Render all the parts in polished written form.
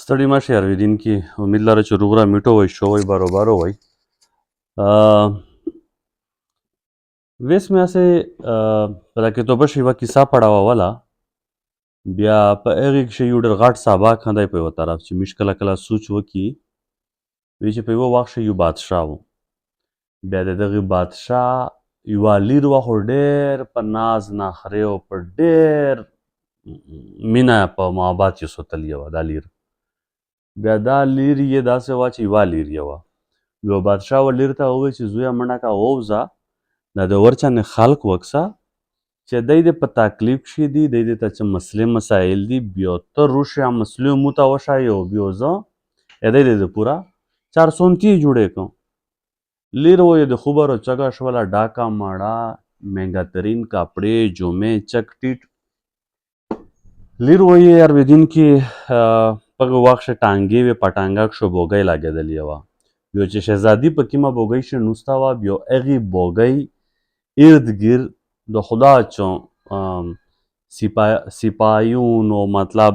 ستړي مه شئ اورېدونکي، امید لره چې روغ میټو وی شوی برابر وی. ویس مې هسې په دا کتابه یوه کیسه پړاوله، بیا په هغې کښې یو ډېر غټ سابق هم دی په یوه طرف چې موږ کله کله سوچ وکړي وایي چې په یوه وخت کښې یو بادشاه و. بیا د دغې بادشاه یوه لور وه، خو ډېر په ناز نخرې او په ډېر مینه په محبت یې ساتلې وه دا لور. بیا دا لور یې داسې وه چې یوه لور یې وه. یو بادشاه و لور ته وویل چې زویه منډه که ووځه، دا د ورچنې خلق وکسه چې دی دې په تکلیف کښې دي، دی دې ته څه مسلې مسایل دي، بیا ته روشې هم مسلې مو ته وښایې او بیا زه دی دې د پوره چارسونتي یې جوړې کړم. لور و یې د خوبه روچکه شوله، ډاکه مړه، مهنګه ترین کپړې، جمعې، چک ټیټ. لور و یې اورېدونکي په هغه وخت کښې ټانګې وې، په ټانګه کښې بوګۍ لګېدلې وه. بیا چې شهزادي په کومه بوګۍ کښې نوسته وه، بیا هغې بوګۍ ارد گرد د خدا چون سپاهیون او مطلب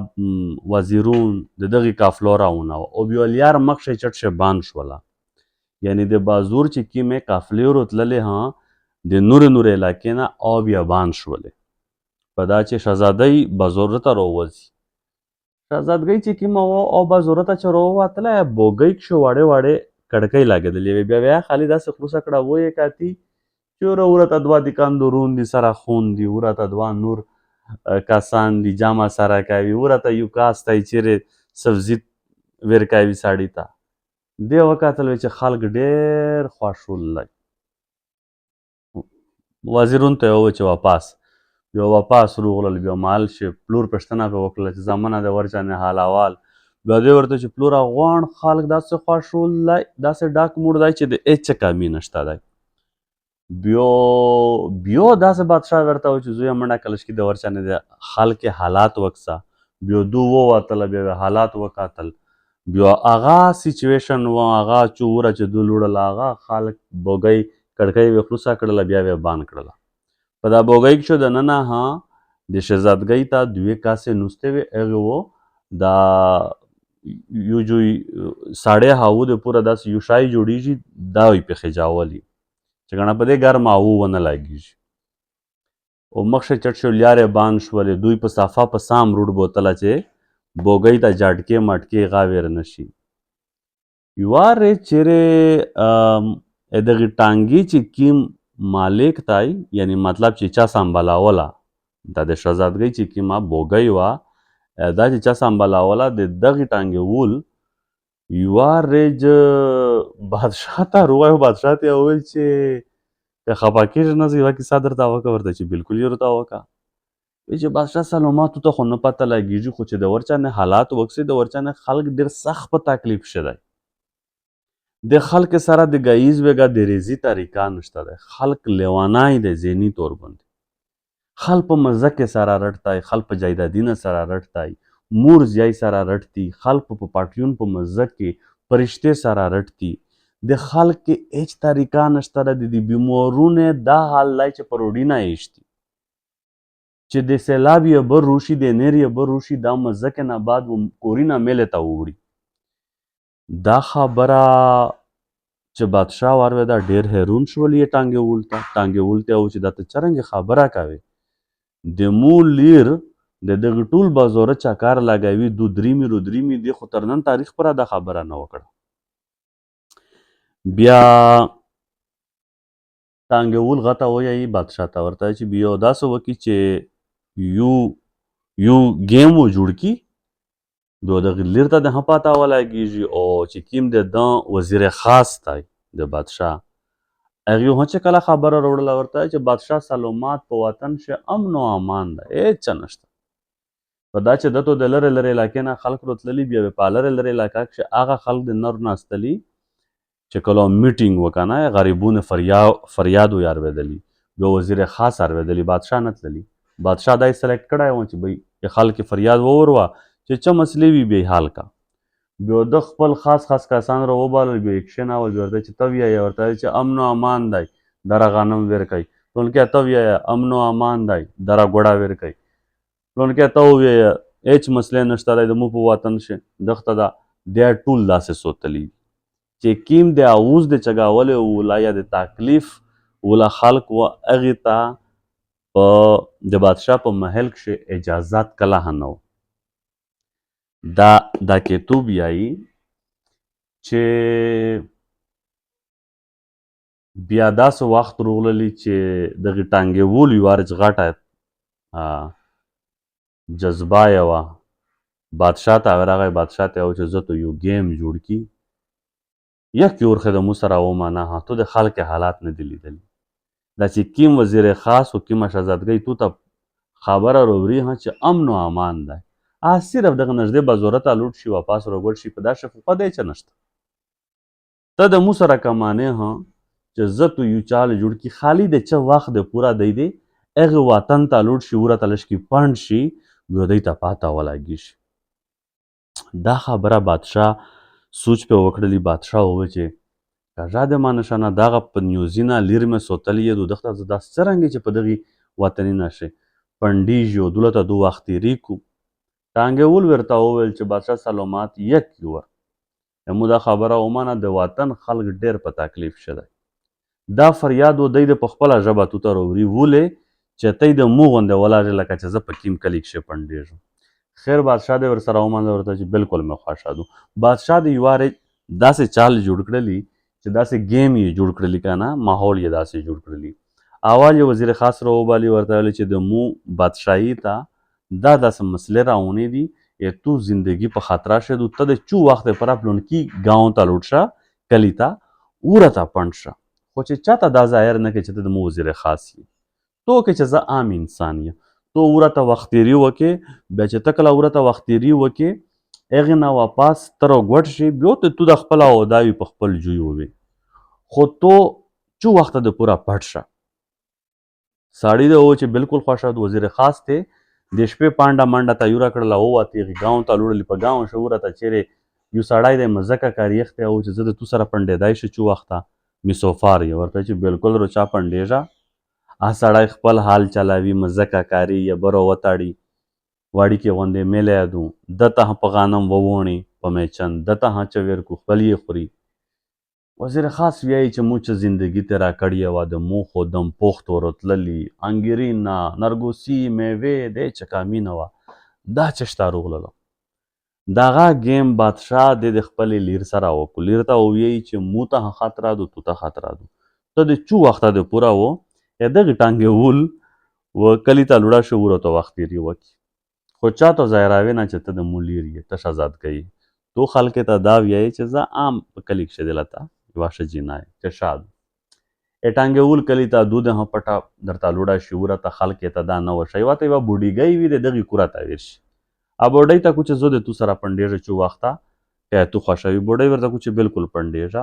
وزیرون د دغې قافلو راونه وه او بیا لیار مخ کښې چټ شه بند شوله. یعنې د بازور چې کومې قافلې ورتللې ها د نورې علاقې نه او بیا بند شولې په دا چې شهزادی بازور ته راووځي. شهزادګۍ چې کومه وه او بازور ته چې راووتله، بوګۍ کښې وړې وړې کړکۍ لګېدلې وې. بیا خالي داسې خلوصه کړه ویې کاتي چې ورته دوه دیکان درون دي، سره خون دي، ورته دوه نور کسان دي جمع سره کوي، ورته یو کس دی چیرې سبزي ورکوي سړي ته. دې وکتل چې خلک ډېر خوښ ول. وزیرونو ته یې وویل چې واپس. بیا واپس روغلل. بیا مال چې پلور پوښتنه پرې وکړله چې زمانه د ورچنې حال احوال. بیا دې ورته چې پلوره غوڼ خلک داسې خوښ ول دی، داسې ډک موړ دی چې د هېڅ څه کمي نشته دی. بیا داسې بادشاه ورته و چې زویه منډه کلشکي د ورچنې د خلک حالات وکسه. بیا دو ووتله، بیا یې حالات وکتل، بیا هغه سیچویشن و، هغه چوره چې دو لوړله، هغه خلک بوګۍ کړکۍ یې خلوصه کړله، بیا یې بند کړله. په دا بوګۍ کښې دننه د شهزادګۍ ته دوې کسې نوستې وې. هغې و دا یو جو ساړې هاو د پوره داسې یو شی جوړېږي، دا یې پې خېجولي چې ګڼه په دې ګرمه هوا ونه لګېږي. او مخ کښې چټ شو، لیارې بند شولې. دوی په صفه په سام روډ بوتله چې بوګۍ ته جټکې مټکې غاوېر نه شي. یوه ورځ چیرې دغې ټانګې چې کوم مالک دی، یعنې مطلب چې چا سنبالوله، دا د شهزادګۍ چې کومه بوګۍ وه، دا چې چا سنبالوله، د دغې ټانګې ول یوه ورځ بادشاه ته ووایو. بادشاه ته یې وویل چې که خفه کېږې نه زه یوه کیسه درته وکړه. ورته چې بلکل یې ورته وکړه. وایي چې بادشاه سلامات ته خو نه پته لګېږي، خو چې د ورچنې حالات وکسې، د ورچنې خلک ډېر سخت په تکلیف کښې دی. د خلک سره د ګایز ویګه د ریزي طریقه نشته دی. خلک لیوانای دی ذهني طور باندې. خل په مځکې سره رټ دی، خل په جایدادینه سره رټ دی، مور زیای سره رټ دي، خلک په پټیون په مځکې فرشتې سره رټ دي. د خلک هیڅ طریقه نشته ده. د بیمارونه دا حال دی چې په روډي نه ایشتي، چې د سیلاب یې بر روشي، د نیر یې بر روشي، دا مځکې نه بعد کورینه میلې ته ووړي. دا خبره چې بادشاه واورېده ډېر حیرون شول. یې ټانګې ولته یې وویل چې دا ته څرنګه خبره کوې؟ د مو لیر د دغه ټول بازاره چکر لګوي، دو دریمې رو دریمې دي، خو تر نن تاریخ پوره دا خبره نه وکړه. بیا ټانګې غته وایي بادشاه ته، ورته چې بیا داسې وکړي چې یو ګیم و جوړ کړي. بیا دغې لیر ته د هم پته ولګېږي او چې کوم د ده وزیر خاص دی د بادشاه، هغې هم چې کله خبره راوړله ورته چې بادشاه سلامات په وطن کښې امن و امان دی، هېڅ څه نشته. په دا چې دته د لرې لرې علاقې نه خلک راتللي، بیا په لرې لرې علاقه کښې هغه خلک د نر ناستلي چې کله میټینګ وکنه غریبونه فریاد و اورېدلي. بیا وزیر خاص اورېدلي، بادشاه نه تللي. بادشاه دا یې سلیکټ کړی و چې بھئی خلک فریاد ووروه چې څه مسلې وي بیا یې حل کا. بیا د خپل خاص کسان را وبلل، بیا یې کښېنول. بیا ورته چې ته وایې، ورته چې امن و امان دی، دره غنم ورکوي. پلونکی ته وایه امن و امان دی، دره ګوړه ورکوي. پلونکی ته ووایه هیڅ مسلې نشته دی د مو په وطن شه دغته دا دی ټول داسې سوتلی چې کیم د اوز د چګاولې ولا یا د تکلیف ولا خلق و هغې ته په د بادشاه په محل کښې اجازات کله هم نه دا کتوب یایي چې بیا داسې وخت راغلی چې دغې ټانګېول یوه رچ غټه جذبه یې وه بادشاه ته راغی بادشاه ته یې چې زه ته یو ګیم جوړ کي یک ورخې د مو سره ومنه تو د خلق حالات نه دي لیدلي دا چې کیم وزیر خاص و کیمه شهزادګۍ تو ته خبره راوړي چې امن و امان دی صرف دغه نږدې بازورته لوټ شي واپس راګوټ شي په دا شفقه دی چې نشته ته د مو سره کمانې چې زه تو یو چال جوړ کي خالی د چه وخت د پورا دی دی هغې وطن ته لوټ شي وره ته لږ پنډ شي بیا دوی ته پاته ولګي شي دا خبره بادشاه سوچ پې وکړلی بادشاه وویل چې کاژا د ما نشانه دغه په نیوزي نه لرې مې سوتلی یې دو دغته زه داسې څرنګې چې په دغې وطني نشي پنډیږي او دولته دو وخت تېرې کړو ټانګېول ورته وویل چې بادشاه سلامات یک یور مو دا خبره ومنه د وطن خلک ډېر په تکلیف شوی دا فریاد و دی د په خپله ژبه تو ته راوړي ولې چې تی د مو غوندې ولاړې لکه چې زه په کیم کلي کښې پنډېږم خیر بادشاه دی ورسره ومنله ورته چې بلکل مې خوښه دو بادشاه د یوه داسې چال جوړ کړلي چې داسې گیم یې جوړ کړلي که نه ماحول یې داسې جوړ کړلي اول یې وزیر خاص راوبالي ورته ویلې چې د مو بادشاهي ته دا داسې مسلې راونې دي تو زندگی په خطره شد و ته د چو وخت پره پلونکي ګاون ته لوټ شه کلي ته اوره ته پنډ شه خو چې چاته دا ظاهر نه کړي چې ته د مو وزیر خاص یې تو کې چې زه عام انسان یم تو اوره ته وخت تېري وکړې بیا چې ته کله اوره ته وخت تېري وکړې هغې نه واپس ته راګوټ شي بیا ته تو د خپله عهده په خپل جوی ووې خو تو چو وخته د پوره پټ شه سړي د و چې بلکل خوښه وزیر خاص ته د شپې پانډه منډه ته یوره کړله ووتې هغې ګاون ته لوړلي په ګاون شه وره ته چیرې یو سړی دی مځکه کاریخ دی او چې زه د تو سره پنډېدی شي چو وخته میسوفار یې ورته چې بلکل رو چا پنډېږه سړی خپل حال چلاوي مځکه کاري یا بره وتاړي واړیکې غوندې میلی دو دته هم په غانم ووڼي په میچن دته هم چویر کو خپل یې خوري وزیر خاص ویایي چې مو چې زندگی تیرا کړې وه د مو خو دم پوخت ورتللي انګیرینه نرګوسي میوې دی چې کامینه وه دا چې شته راغلله د هغه ګیم بادشاه د خپلې لیر سره وکړو لیر ته وویایي چې مو ته خطره دو تو ته خطره دو ته د چو وخته د پوره و یا دغې ټانګېول و کلي ته لوړه شو وره ته وخت تېري وکړي خو چاته ظاهروې نه چې ته د مو لیر یې ته شهزادګۍ تو خلکې ته دا ویایي چې زه عام په کلي کښې دلته یوه ښځینه یم چې شاد ټانګېول کلي ته دود هم پټه درته لوړه شي وره ته خلکې ته دا نه وشه یوه ته یوه بوډیګۍ وي د دغې کوره ته ویر شي بوډۍ ته کو چې زه د تو سره پنډېږه چې وخته که تو خوښوي بوډۍ ورته کو چې بلکل پنډېږه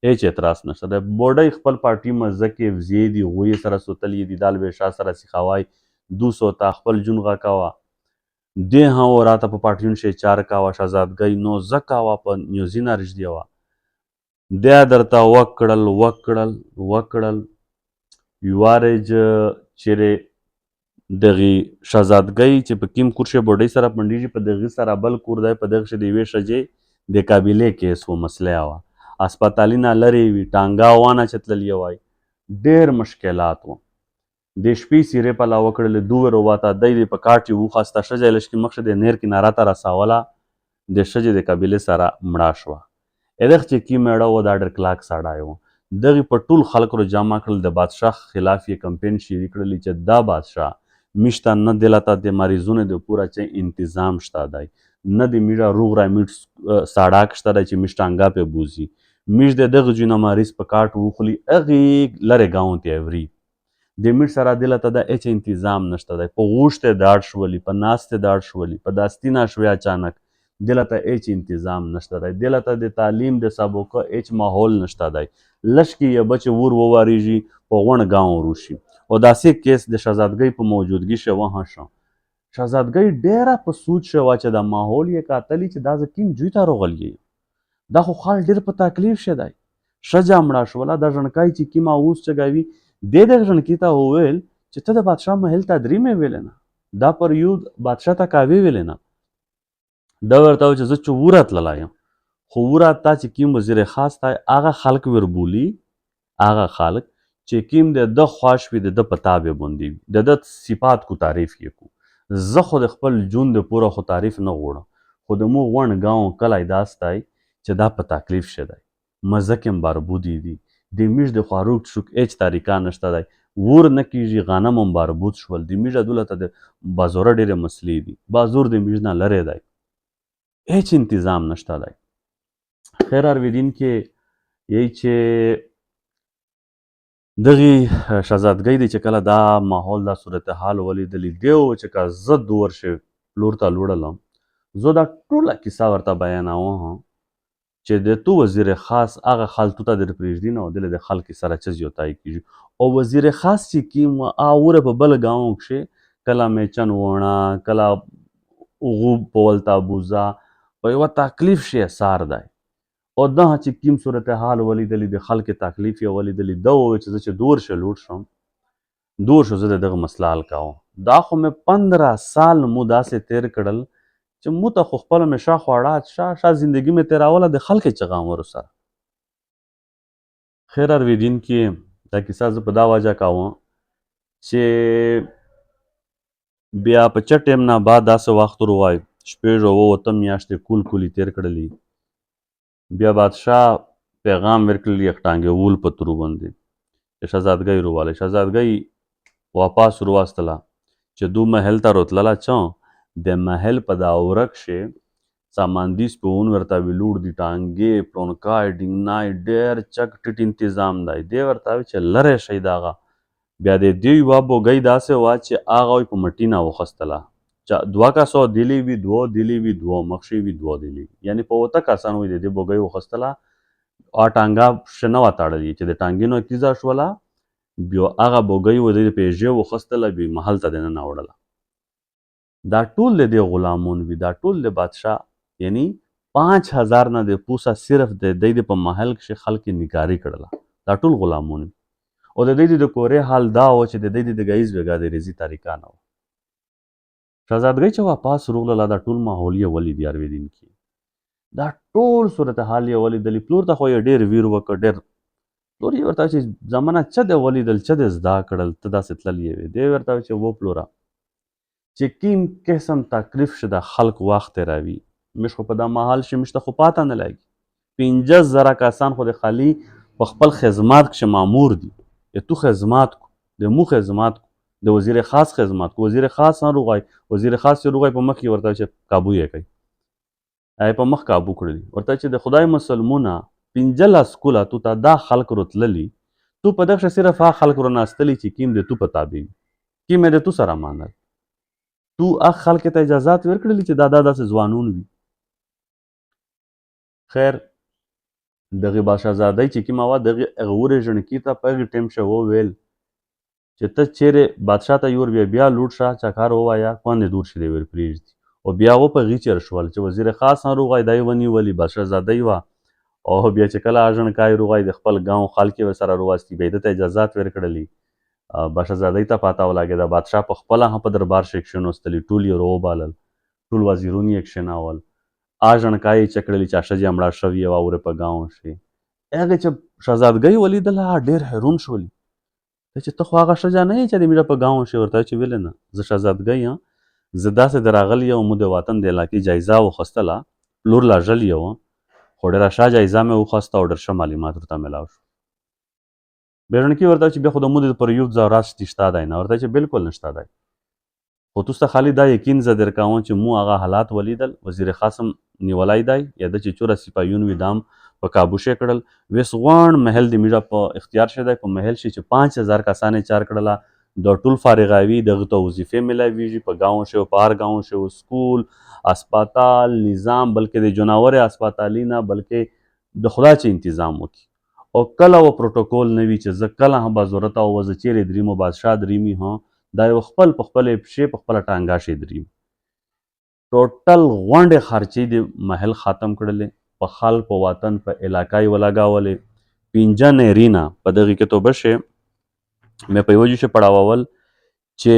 هېڅ اعتراض نشته دی بوډۍ خپل پارټي مزکې وزې دي هغوی سره سوتلي دي دال بې شاه سره سیخوای دو سوته خپل جون غکوه دې هم راته په پارټیون شی چار کوه شهزادګۍ نو زه کوه په نیوزي نه رژدې وه بیا درته وکړل یوه ورځ چیرې دغې شهزادګۍ چې په کیم کور شی بوډۍ سره پنډېږي په دغې سره بل کور دی په دغه شی د یوې ښځې د قابلې کیس و مسله وه هسپتالي نه لرې وي ټانګه وانه چې تللې وای ډېر مشکلات و د شپې سیرې پله وکړلې دو وروته دی د په کاټ یې وخسته ښځه یې لږ مخکې د نیر کناره ته رسوله د ښځې د قبیلې سره مړه شوه دغه چې کیم مېړه و دا ډېر کلاک سړی و دغې په ټول خلکو را جمع کړل د بادشاه خلاف یې کمپین شروع کړلې چې دا بادشاه میشته نه دلته د مریضونو د پوره چې انتظام شته دی نه د میړه روغ را میټ ساړاک شته دی چې میشت انګا پې بوځي میش د دغه ځای نه مریض په کاټ وخوري هغې لرې ګاون ته یې وړي د میټ سره دلته د هېڅ انتظام نشته دی په غوښت یې داړ شولي په ناست یې داړ شولي په داستي نشوې اچانک دلته هېڅ انتظام نشته دی دلته د تعلیم د سبقه هېڅ ماحول نشته دی لږ کې یې بچې ور وواریږي په غونډ ګاون وروشي او داسې کیس د شهزادګۍ په موجودګي شوه هم شه شهزادګۍ ډېره په سوچ شوه چې د ماحول یې کتلي چې دا زه کیم جوی ته راغلی یم دا خو خال ډېر په تکلیف شه دی ښځه مړه شوله دا ژڼکی چې کیمه اوس چګوي دې دغه ژڼکي ته وویل چې ته د بادشاه محل ته درېمې ویلې نه دا پر یو بادشاه ته کاوې ویلې نه دا ورته وایي چې زه چې وره تللی یم خو وره تا چې کوم وزیر خاص ته هغه خلک وربولي هغه خلک چې کوم د ده خواش وي د ده په تابع باندې وي د ده صفات کو تعریف یې کو زه خو د خپل ژوند د پوره خو تعریف نه غواړم خو د مو غونډ ګاو کلی داستی چې دا په تکلیف شه دی مزه کې باربودي دي د میژ د خواروک شوک هیڅ طریقه نشته دی ور نه کیږي غنم هم باربود شول د میژ دولته د بازوره ډېرې مسلې دي بازور د میژ نه لرې دی هیڅ انتظام نشته دی خیر ارویدین کې یی چې دغې شهزادګۍ دی چې کله دا ماحول دا صورتحال ولیدلی دی چې که زه 2 ورشې پلور ته لوړلم زه دا ټوله کیسه ورته بیانوم چې د تو وزیر خاص هغه خلطو ته در پرېږدي نه او دله د خلک سره څه زیاتای کېږي او وزیر خاص چې کیم اوره په بل ګاو کښې کله میچن وونه کله غوب په ولتا بوزا په یوه تکلیف شي سار دی او دغه چې کیم صورتحال ولیدلی د خلک تکلیف یې ولیدلی ده وویل چې زه چې 2 ورشه لوټ شم 2 ورشه زه د دغه مسله حل کوم دا خو مې 15 سال مو داسې تیر کړل چې مو ته خو خپله مې شا خواړه شا زندگی مې تیراوله د خلکې چغام ورسره خیر ارویدین کې دا کیسه زه په دا وجه کوم چې بیا په چټ ټیم نه بعد داسې وخت وروای شپږ اوه اتم میاشتې کول کولي تیر کړلي بیا بادشاه پیغام ورکړلی یخټانګې وول په ترو باندې چې شهزادګۍ رووالی شهزادګۍ واپس ورواستله چې دو محل ته روتلله چا د محل په دا اوره کښې ساماندیز په اون ورته وي لوړ دي ټانګې پړونکای ډینګنای ډېر چک ټیټ انتظام دی دی ورته وي چې لرې شئ د هغه بیا د دې یوه بوګۍ داسې وه چې هغه وی په مټي نه وخستله 2 کسو دیلی وي 2 دیلی وي 2 مخشي وي 2 دیلی یعنی په 8 کسان وي د دې بوګۍ وخستله ټانګه ښه نه وه تړلې چې د ټانګې نه تیزه شوله بیا هغه بوګۍ و د پېژې وخستله بیا محل ته دننه وړله دا ټول د دې غلامون وي دا ټول د بادشاه یعنی 5000 نه د پوسه صرف د دوی په محل کښې خلک نګاري کړله دا ټول غلامون وي او د دوی د کورې حال دا و چې د دوی د ګایز بېګا د ریزي طریقه نه وه شهزادګۍ چې واپس روغلله دا ټول ماحول یې ولیدي ارویدین کې دا ټول صورتحال یې ولیدلي پلور ته خو یې ډېر ویر وکړ ډېر پلور یې ورته چې زمانه څه دې ولیدل څه دې زده کړل ته داسې تللی یې وې دی ورته چې و پلوره چې کوم قسم تکلیف شه د خلک وخت تېروي موږ خو په دا مهال شي موږ ته خو پاته نه لګي 15,000 کسان خو د خالي په خپل خدمات کښې مامور دي د تو خدمات کو د مو خدمات کو د وزیر خاص خدمات کو وزیر خاص نه روغی وزیر خاص چې روغی په مخ کې ورته چې کابو یې کوي په مخ کابو کړلی ورته چې د خدای مسلمونه 15 کوله تو ته دا خلک روتللي تو په دغه صرف هغه خلک روناستلي چې کیم د تو په تابع وي کیم یې د تو سره مانل تو هغه خلکو ته اجازات ورکړلي چې دا داسې ځوانون وي خیر دغې بادشاهزادۍ چې کومه وه دغې هغه ورېژڼکي ته په هغې ټایم شه وویل چې ته چیرې بادشاه ته یور بیا لوټ شه چکر ووایه خوند دور شي دی ور پرېږدي او بیا و په غیچر شول چې وزیر خاص هم روغی دی ونیولي بادشاهزادۍ وه او بیا چې کله هغه ژڼکای روغی د خپل ګاو خلک یې ورسره روواستي بیا ده ته اجازات ورکړلي بادشاهزادۍ ته پاته ولګېده بادشاه په خپله هم په دربار کښې کښېنوستلي ټول یې راوبالل ټول وزیرون یې کښېنول هغه ژڼکای یې چک کړلي چې ښځې هم مړه شوې وه ورې په ګاو کښې هغې چې شهزادګۍ ولیدله ډېر حیرون شولي چې ته خو هغه ښځه نه یې چې د مېړه په ګاو کښې ورته چې ولې نه زه شهزادګۍ یم زه داسې د راغلی یم مو د وطن د علاقې جایزه وخوستله پلور لا ژلی وه خو ډېره ښه جایزه مې وخوسته او ډېر ښه معلومات ورته میلاو شو بیرونکي ورته چې بیا خو د مو د پر یو ضرورت شته دی نه ورته چې بالکل نشته دی خو توسته خالي دا یقین زه در کوم چې مو هغه حالات ولیدل وزیر خاص هم نیولی دی یا ده چې چوره سپایون وي دا هم په کابو شی کړل ویس غونډ محل د میډه په اختیار شی دی په محل شي چې 5000 کسان یې چار کړله د ټول فارغاوي دغه ته وظیفې میلاویږي په ګاو شي او په هر ګاو شي سکول اسپتال نظام بلکې د جناور اسپتالي نه بلکې د خدا چې تنظیم وکړي او کله و پروتوکول نه وي چې زه کله هم به ضرورت او زه چیرې دریمو بادشاه دریمي هم دا یو خپل په خپلې پښې په خپله ټانګه شي دریم ټوټل غونډې خرچې د محل ختم کړلې په خل په وطن په علاقه یې ولګولې 15 نیرینه په دغې کې توبه شي مې په یوه جوشې پړاوول چې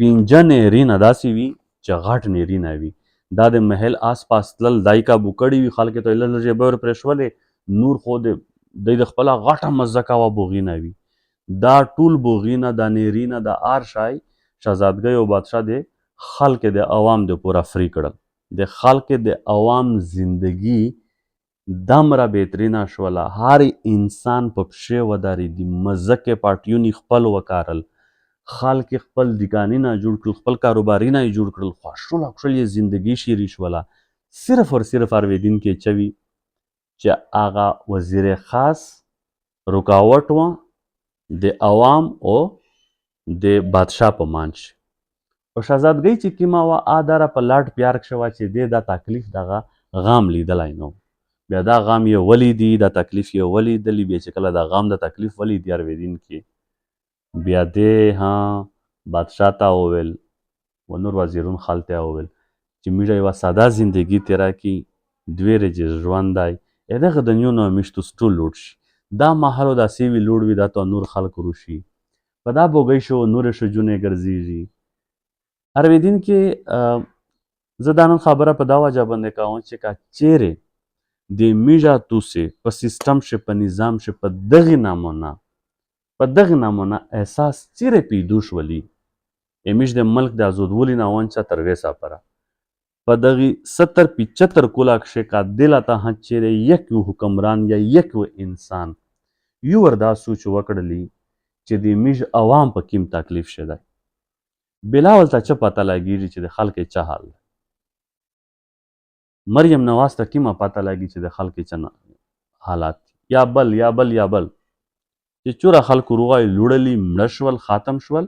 15 نیرینه داسې وي چې غټ نیرینه وي دا د محل آس پاس تلل دای کابو کړي وي خلکو ته لږ ژبه ور پرېښولې نور خو دوی د خپله غټه مزه کوه بوغینه وي دا ټول بوغینه دا نیرینه دا آر شای شهزادګۍ او بادشاه د خلک د عوام د پورا فری کړل د خلک د عوام زندگی دمره بهترینه شوله هر انسان په پښې ودرېدي مزکې پارټیونې خپل وکارل خلک خپل دکانونه جوړ کړل خپل کاروبارونه یې جوړ کړل خوشحال خوشحال یې زندگی شیري شوله صرف اور صرف ارویدین کې چوي چې هغه وزیر خاص رکاوټ و د عوام او د بادشاه په منځ او شهزادګۍ چې کومه وه دره په لاډ پیار کښې وه چې دی دا تکلیف دغه غام لیدلی نه بیا دا غام یې ولیدي دا تکلیف یې ولیدلی بیا چې کله دا غام د تکلیف ولیدي ارویدین کې بیا دی ها بادشاه ته وویل و نور وزیرون خال ته وویل چې میړه یوه ساده زندگی تیره کړي 2 ورځې ژوند دی دغه د نیو 9 میاشتو سټول لوډ شي دا مهال دا سیوي لوډ وي دا ته نور خلک روشي په دا بوګۍ شو نورې ښځونې ګرځېږي ارویدین کې زه دا نن خبره په دا وجه باندې کوم چې که چیرې د میژه توسې په سیستم شه په نظام شه په دغې نمونه احساس چیرې پیدو شولی امیش د ملک د آزادولي نه ونچه تر ویسا پره په دغې 70-75 کاله کښې که دله ته هم چیرې یک یو حکمران یا یک یو انسان یو ور دا سوچ وکړلی چې د میژ عوام په کیم تکلیف شوی بلاول ته څه پته لګېږي چې د خلکې څه حال دی مریم نواز ته کومه پته لګي چې د خلکې څه حالات دي یا بل چې چوره خلکو روغه لوړلي مړه شول ختم شول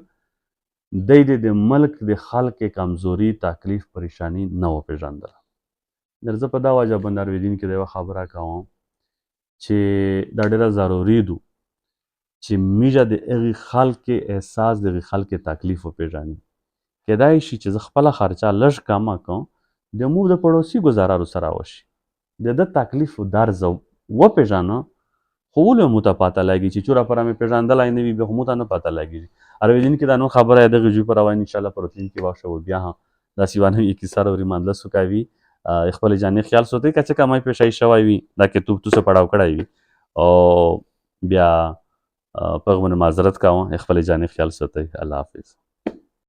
دی د ملک د خلکې کمزوري تکلیف پریشانی نه وپېژندله زه په دا وجه باندې ارویدین کې د یوه خبره کوم چې دا ډېره ضروري ده چې میژه د هغې خلکې احساس د هغې خلکې تکلیف وپېژني کیدای شي چې زه خپله خرچه لږ کمه کړم د موږ د پړوسي ګزارارو سره وشي د ده تکلیف و درز وپېژنه خو ولې مو ته پته لګي چې چوره پره مې پېژندلی نه وي بیا خو مو ته نه پته لګېږي ارویدین کې دا نور خبره یې دغې جوی په روان انشاءالله په راتلونکي وخت شه و بیا هم داسې یوه نوې کیسه راوړي مندلسو کوي خپلې جانې خیال ساتئ که څه کمی پیشی شوی وي دا کتوب توسه پړاو کړی وي او بیا په هغه باندې معذرت کوم خپلې جانې خیال ساتئ الله حافظ